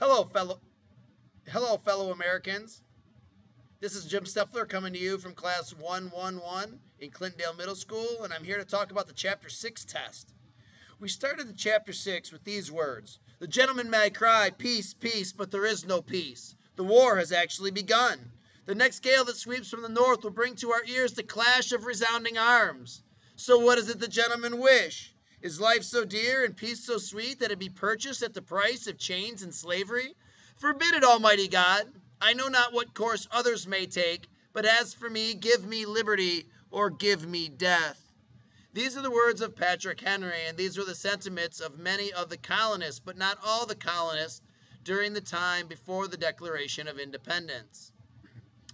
Hello, fellow Americans. This is Jim Steffler coming to you from Class 111 in Clintondale Middle School, and I'm here to talk about the Chapter 6 test. We started the Chapter 6 with these words. The gentleman may cry, peace, peace, but there is no peace. The war has actually begun. The next gale that sweeps from the north will bring to our ears the clash of resounding arms. So what is it the gentlemen wish? Is life so dear and peace so sweet that it be purchased at the price of chains and slavery? Forbid it, Almighty God. I know not what course others may take, but as for me, give me liberty or give me death. These are the words of Patrick Henry, and these were the sentiments of many of the colonists, but not all the colonists, during the time before the Declaration of Independence.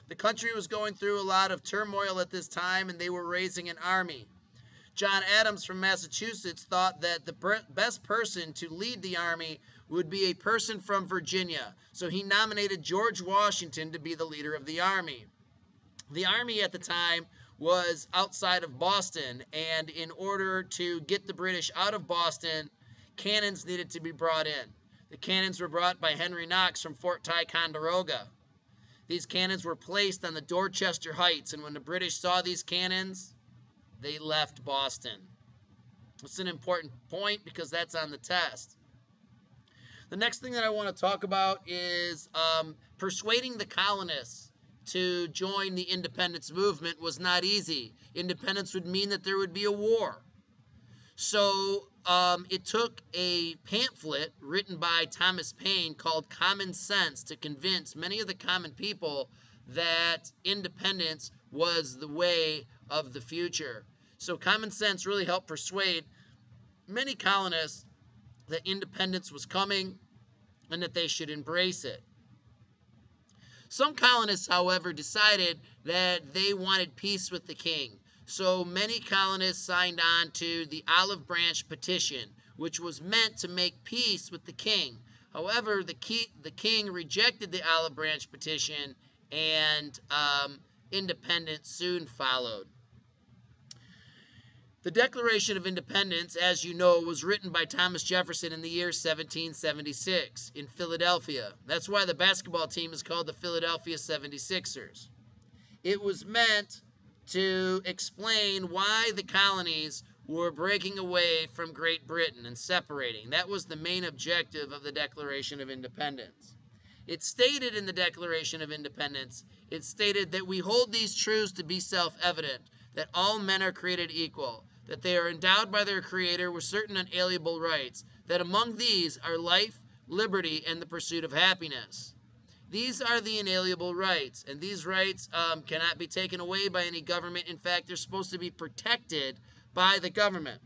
The country was going through a lot of turmoil at this time, and they were raising an army. John Adams from Massachusetts thought that the best person to lead the army would be a person from Virginia, so he nominated George Washington to be the leader of the army. The army at the time was outside of Boston, and in order to get the British out of Boston, cannons needed to be brought in. The cannons were brought by Henry Knox from Fort Ticonderoga. These cannons were placed on the Dorchester Heights, and when the British saw these cannons, they left Boston. It's an important point because that's on the test. The next thing that I want to talk about is persuading the colonists to join the independence movement was not easy. Independence would mean that there would be a war. So it took a pamphlet written by Thomas Paine called Common Sense to convince many of the common people that independence was the way of the future. So Common Sense really helped persuade many colonists that independence was coming and that they should embrace it. Some colonists, however, decided that they wanted peace with the king. So many colonists signed on to the Olive Branch Petition, which was meant to make peace with the king. However, the king rejected the Olive Branch Petition, and independence soon followed. The Declaration of Independence, as you know, was written by Thomas Jefferson in the year 1776 in Philadelphia. That's why the basketball team is called the Philadelphia 76ers. It was meant to explain why the colonies were breaking away from Great Britain and separating. That was the main objective of the Declaration of Independence. It stated in the Declaration of Independence, it stated that we hold these truths to be self-evident, that all men are created equal, that they are endowed by their Creator with certain unalienable rights, that among these are life, liberty, and the pursuit of happiness. These are the inalienable rights, and these rights cannot be taken away by any government. In fact, they're supposed to be protected by the government.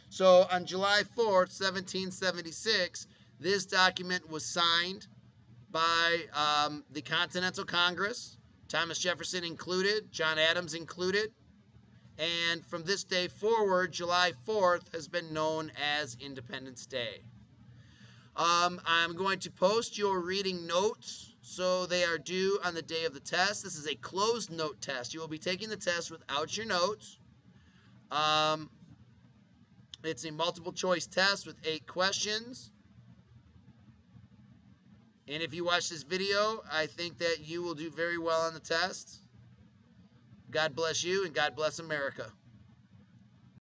So on July 4th, 1776, this document was signed by the Continental Congress, Thomas Jefferson included, John Adams included, and from this day forward, July 4th has been known as Independence Day. I'm going to post your reading notes, so they are due on the day of the test. This is a closed note test. You will be taking the test without your notes. It's a multiple choice test with 8 questions. And if you watch this video, I think that you will do very well on the test. God bless you, and God bless America.